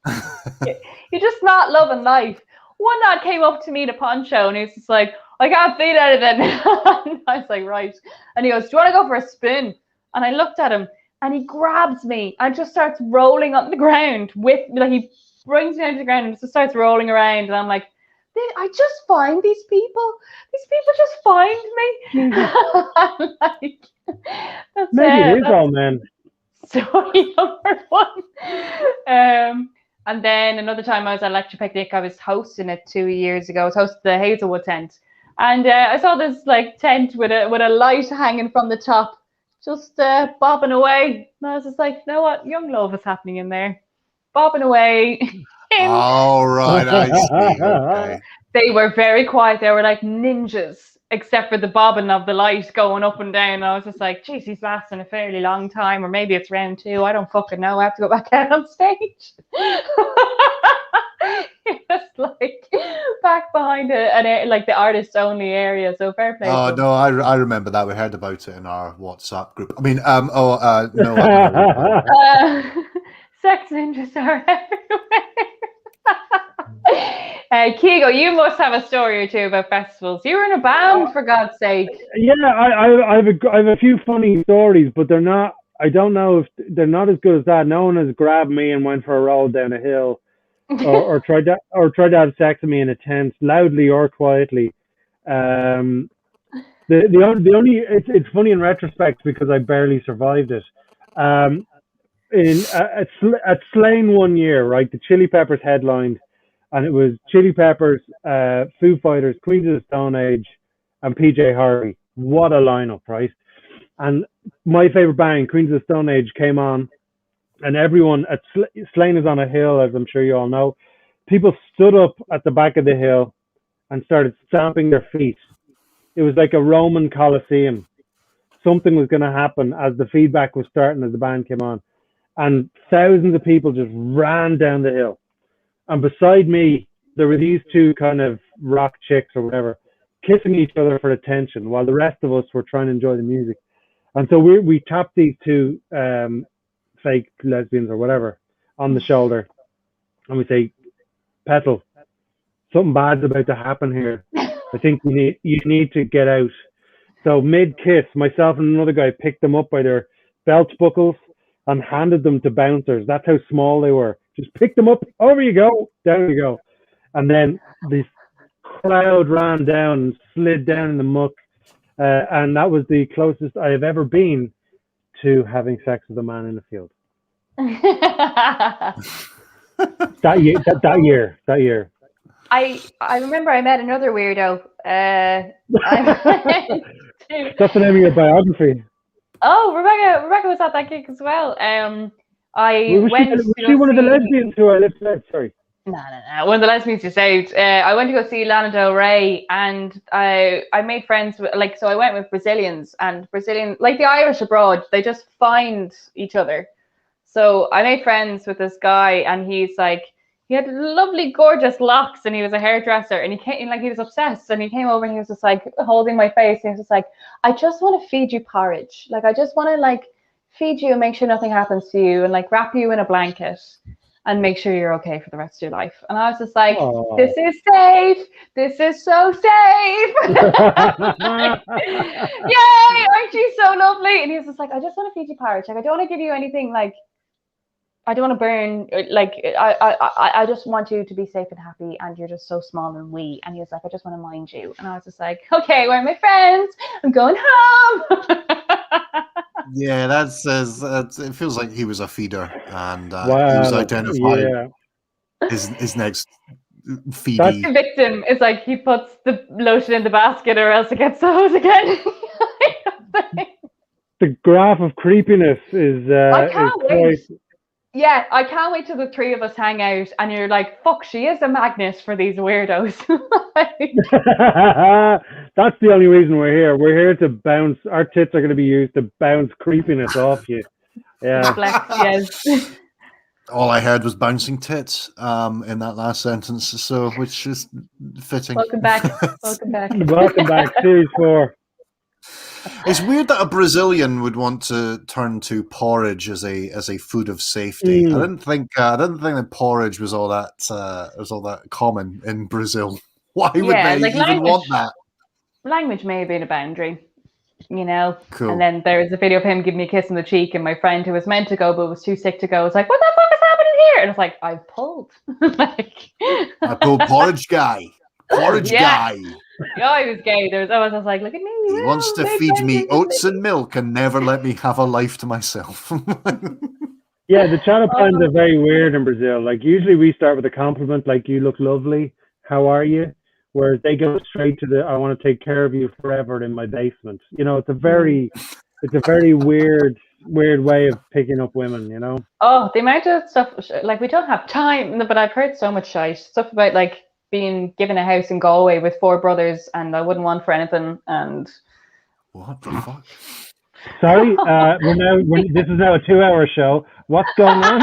you're just not loving life. One lad came up to me in a poncho and he was just like, "I can't feel anything." And I was like, "Right." And he goes, "Do you want to go for a spin?" And I looked at him and he grabs me and just starts rolling on the ground he brings me down to the ground and just starts rolling around. And I'm like, I just find these people. These people just find me. Like, Maybe it is all men. story number 1. And then another time I was at Electric Picnic, I was hosting it 2 years ago. I was hosting the Hazelwood tent. And I saw this like tent with a light hanging from the top, just bobbing away. And I was just like, "You know what? Young love is happening in there. Bobbing away." All right, I see. Okay. They were very quiet. They were like ninjas, except for the bobbing of the light going up and down. And I was just like, "Geez, he's lasting a fairly long time." Or maybe it's round 2. I don't fucking know. I have to go back out on stage. It was like back behind like the artist only area. So fair play. Oh no, I remember that. We heard about it in our WhatsApp group. I mean, no, I don't know. Sex ninjas are everywhere. Keego, you must have a story or two about festivals. You were in a band, for God's sake. Yeah, I have a few funny stories, but they're not. I don't know if they're not as good as that. No one has grabbed me and went for a roll down a hill, or tried to have sex with me in a tent, loudly or quietly. The only it's funny in retrospect because I barely survived it. At Slane one year, right? The Chili Peppers headlined, and it was Chili Peppers, Foo Fighters, Queens of the Stone Age, and PJ Harvey. What a lineup, right? And my favorite band, Queens of the Stone Age, came on, and everyone at Slane is on a hill, as I'm sure you all know. People stood up at the back of the hill and started stamping their feet It was like a Roman Colosseum. Something was going to happen as the feedback was starting as the band came on, and thousands of people just ran down the hill. And beside me, there were these two kind of rock chicks or whatever, kissing each other for attention, while the rest of us were trying to enjoy the music. And so we tapped these two fake lesbians or whatever on the shoulder, and we say, "Petal, something bad's about to happen here. I think you need to get out." So mid-kiss, myself and another guy picked them up by their belt buckles and handed them to bouncers. That's how small they were. Just pick them up. Over you go. Down you go. And then this crowd ran down and slid down in the muck. And that was the closest I have ever been to having sex with a man in the field. That year. I remember I met another weirdo. That's the name of your biography. Oh, Rebecca was at that gig as well. Was she one of the lesbians who I lived with? Sorry. No. One of the lesbians you saved. I went to go see Lana Del Rey, and I made friends with, so I went with Brazilians, and Brazilian, like the Irish abroad, they just find each other. So I made friends with this guy, and he had lovely, gorgeous locks, and he was a hairdresser, and he was obsessed, and he came over and he was just like holding my face, and he was just like, "I just want to feed you porridge. Like, I just want to feed you and make sure nothing happens to you, and wrap you in a blanket and make sure you're okay for the rest of your life." And I was just like, "Aww. This is safe. This is so safe." Yay, aren't you so lovely? And he was just like, "I just want to feed you porridge. Like, I don't want to give you anything I don't want to burn, I just want you to be safe and happy, and you're just so small and wee." And he was like, "I just want to mind you." And I was just like, "Okay, where are my friends? I'm going home." Yeah, it feels like he was a feeder, and he was identifying his next feedee. That's the victim. It's like he puts the lotion in the basket, or else it gets the hose again. The graph of creepiness is I can't wait. Yeah, I can't wait till the three of us hang out and you're like, "Fuck, she is a magnet for these weirdos." That's the only reason we're here. We're here to bounce. Our tits are going to be used to bounce creepiness off you. Yeah. Flex, yes. All I heard was bouncing tits in that last sentence, so which is fitting. Welcome back. Welcome back. Series 4. It's weird that a Brazilian would want to turn to porridge as a food of safety. I didn't think that porridge was all that common in Brazil. Why would they even want that? Language may have been a boundary, Cool. And then there was a video of him giving me a kiss on the cheek, and my friend who was meant to go but was too sick to go was like, "What the fuck is happening here?" And it's like, "I've pulled." I pulled porridge guy. Porridge guy. Yeah, he was gay. I was just like, "Look at me." He wants to feed me oats and milk and never let me have a life to myself. Yeah, the channel plans are very weird in Brazil. Usually we start with a compliment, like, "You look lovely. How are you?" Whereas they go straight to the, "I want to take care of you forever in my basement." It's a very weird way of picking up women, Oh, the amount of stuff, we don't have time, but I've heard so much shite stuff about being given a house in Galway with 4 brothers, and I wouldn't want for anything. And what the fuck? Sorry, this is now a 2-hour show. What's going on?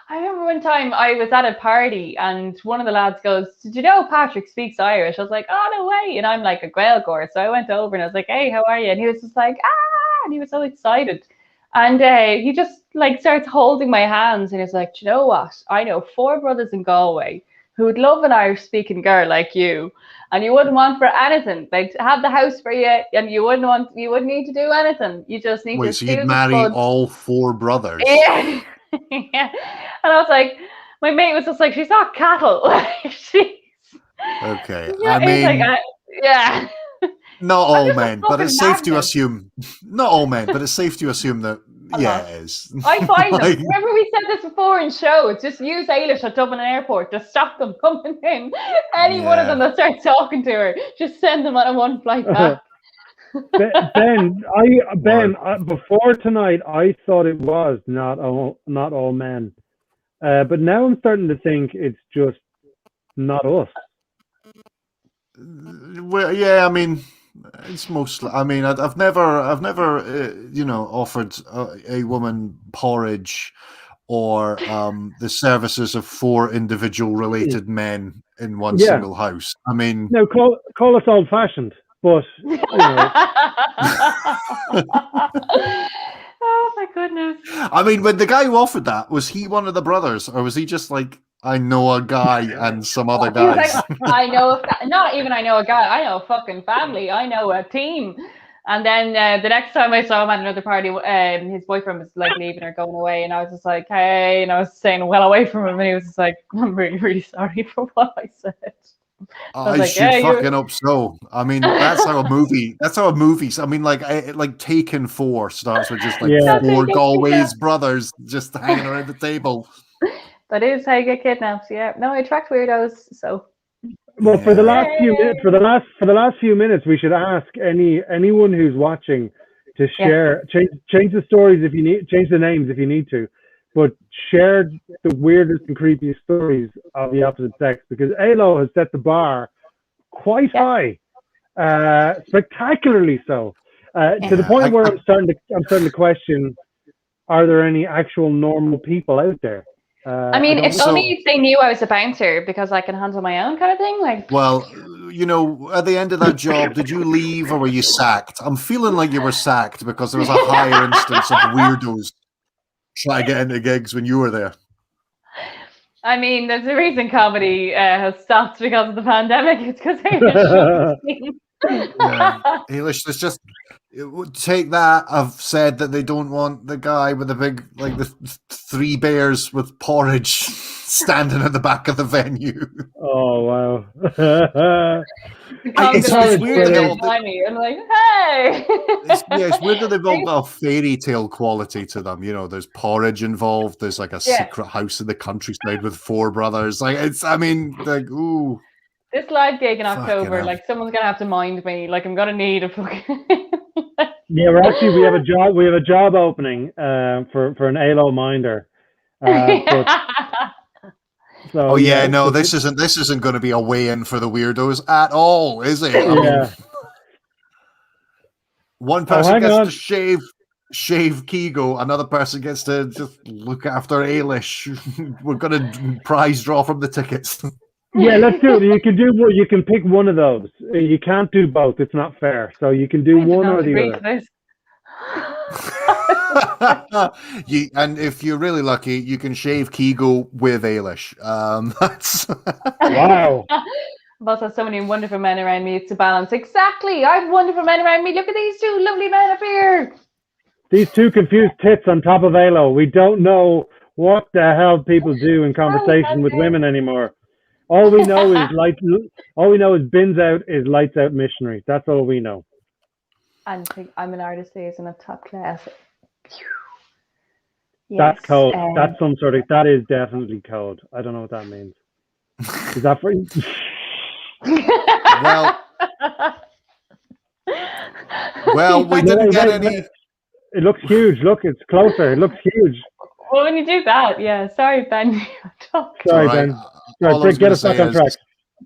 I remember one time I was at a party, and one of the lads goes, "Did you know Patrick speaks Irish?" I was like, "Oh, no way!" And I'm like a Gaeilgeoir, so I went over and I was like, "Hey, how are you?" And he was just like, "Ah!" And he was so excited. And he just starts holding my hands, and he's like, "Do you know what? I know 4 brothers in Galway who would love an Irish-speaking girl like you, and you wouldn't want for anything. They'd have the house for you, and you wouldn't need to do anything. You just need to." So you'd marry all 4 brothers? Yeah. Yeah. And I was like, my mate was just like, "She's not cattle." She's okay. Yeah, I mean, yeah. Not all men, but it's safe to assume. Not all men, but it's safe to assume that. Yeah, it is. I find them. Remember we said this before in shows. Just use Ailish at Dublin Airport to stop them coming in. Any one of them that starts talking to her, just send them on a 1 flight back. Ben, before tonight, I thought it was not all men, but now I'm starting to think it's just not us. Well, yeah, I mean, it's mostly. I mean, I've never, offered a woman porridge or the services of four individual related men in one Yeah. single house. I mean, No, call us old fashioned, but Oh my goodness. I mean, when the guy who offered that, was he one of the brothers, or was he just like, I know a guy and some other He was like, guys? I know, not even I know a guy, I know a fucking family, I know a team. And then the next time I saw him at another party, his boyfriend was like leaving or going away, and I was just like, hey, and I was staying well away from him, and he was just like, I'm really, really sorry for what I said. I was I like, should yeah, fucking hope so. I mean, that's how a movie. That's how a movie. I mean, like Taken 4 starts with just like Yeah. four Galway's brothers just hanging around the table. That is how you get kidnapped. Yeah, no, I attract weirdos. So Well, for the last few Yay. minutes, for the last few minutes, we should ask anyone who's watching to share, change the stories if you need, change the names if you need to, but share the weirdest and creepiest stories of the opposite sex, because Alo has set the bar quite high, spectacularly so, to the point where I'm starting to question: are there any actual normal people out there? I mean, if only if they knew I was a bouncer because I can handle my own kind of thing. Like, well, at the end of that job, did you leave or were you sacked? I'm feeling like you were sacked because there was a higher instance of weirdos trying to get into gigs when you were there. I mean, there's a reason comedy has stopped because of the pandemic. It's because Ailish Ailish, let's just take that. I've said that they don't want the guy with the big, like the three bears with porridge standing at the back of the venue. Oh wow! It's weird that they all. I'm like, hey. It's weird that they've all got a fairy tale quality to them. There's porridge involved. There's like a secret house in the countryside with four brothers. Like ooh. This live gig in October, like someone's gonna have to mind me. Like I'm gonna need a fucking. Yeah, we have a job. We have a job opening for an ALO minder. So, this isn't going to be a weigh-in for the weirdos at all, is it? I mean, one person gets to shave Keego, another person gets to just look after Ailish. We're going to prize draw from the tickets. Yeah, let's do it. You can pick one of those. You can't do both. It's not fair. So you can do one or the other. And if you're really lucky, you can shave Keego with Ailish. That's wow. I've also so many wonderful men around me. It's a balance. Exactly. I have wonderful men around me. Look at these two lovely men up here. These two confused tits on top of Alo. We don't know what the hell people do in conversation with women anymore. All we know is all we know is bins out is lights out missionary. That's all we know. And I'm an artist who is in a top class. Yes, that's code. That's some sort of. That is definitely code. I don't know what that means. Is that for? Well, we didn't get any. It looks huge. Look, it's closer. It looks huge. Well, when you do that, yeah. Sorry, Ben. Sorry, Ben. Right, get us back on track.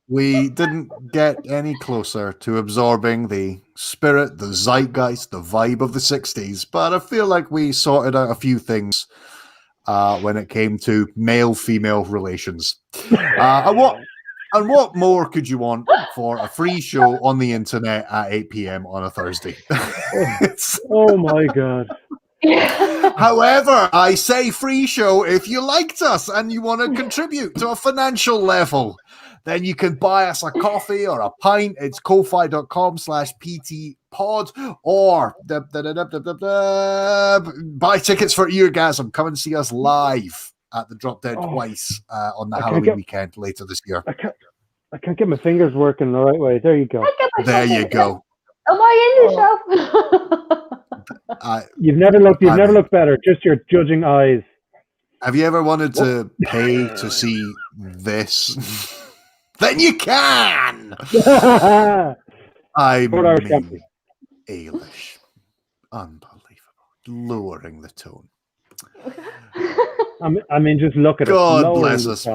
We didn't get any closer to absorbing the spirit, the zeitgeist, the vibe of the 60s, but I feel like we sorted out a few things when it came to male-female relations. And what more could you want for a free show on the internet at 8 p.m. on a Thursday? Oh my God. However, I say free show if you liked us and you want to contribute to a financial level. Then you can buy us a coffee or a pint. It's ko-fi.com/ptpod or buy tickets for Eargasm. Come and see us live at the Drop Dead twice on the Halloween weekend later this year. I can't get my fingers working the right way. There you go. There you go. Am I in the show? You've never looked better. Just your judging eyes. Have you ever wanted to pay to see this? Then you can. I mean, Ailish, unbelievable, lowering the tone. I mean, just look at God it. bless us.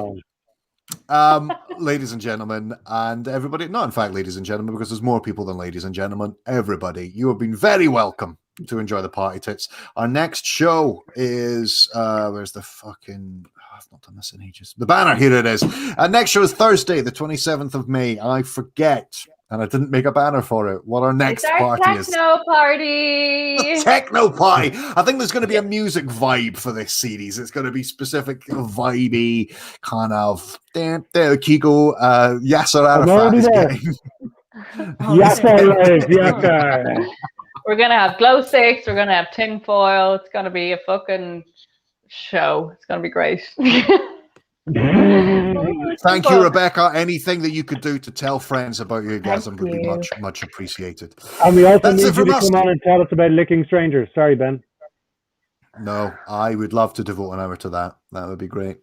Ladies and gentlemen, and everybody, not in fact, ladies and gentlemen, because there's more people than ladies and gentlemen, everybody, you have been very welcome to enjoy the Party Tits. Our next show is, where's the fucking, I've not done this in ages. The banner, here it is. Our next show is Thursday, the 27th of May. I forget, and I didn't make a banner for it, what our next It's our party is. techno party. Techno party. I think there's going to be a music vibe for this series. It's going to be specific, vibey, kind of Keego, Yasser Arafat is getting. Yasser. We're gonna have glow sticks. We're gonna have tin foil. It's gonna be a fucking show. It's gonna be great. Thank you, Rebecca. Anything that you could do to tell friends about Eargasm would be much, much appreciated. And we also need you to come on and tell us about licking strangers. Sorry, Ben. No, I would love to devote an hour to that. That would be great.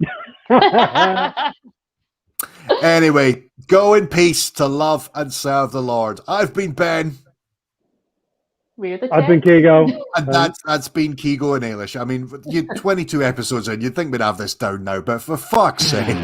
Anyway, go in peace to love and serve the Lord. I've been Ben. I've been Keego. And that's been Keego and Ailish. I mean, 22 episodes in, you'd think we'd have this down now, but for fuck's sake.